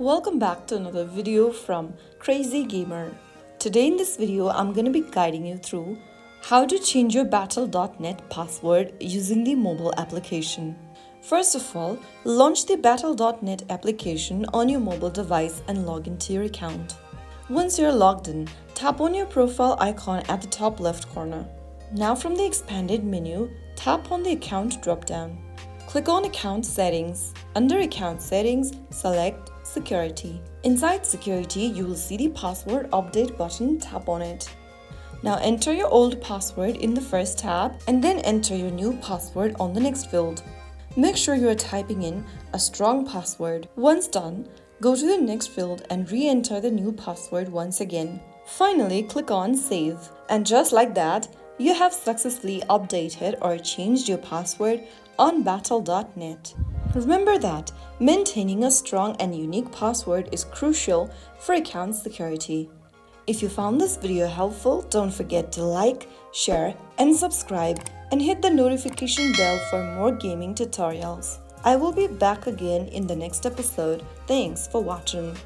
Welcome back to another video from Crazy Gamer. Today in this video, I'm going to be guiding you through how to change your Battle.net password using the mobile application. First of all, launch the Battle.net application on your mobile device and log into your account. Once you're logged in, tap on your profile icon at the top left corner. Now from the expanded menu, tap on the account drop-down. Click on Account Settings. Under Account Settings, select Security. Inside Security, you will see the Password Update button. Tap on it. Now enter your old password in the first tab and then enter your new password on the next field. Make sure you are typing in a strong password. Once done, go to the next field and re-enter the new password once again. Finally, click on Save. And just like that, you have successfully updated or changed your password on Battle.net. Remember that maintaining a strong and unique password is crucial for account security. If you found this video helpful, don't forget to like, share, and subscribe, and hit the notification bell for more gaming tutorials. I will be back again in the next episode. Thanks for watching.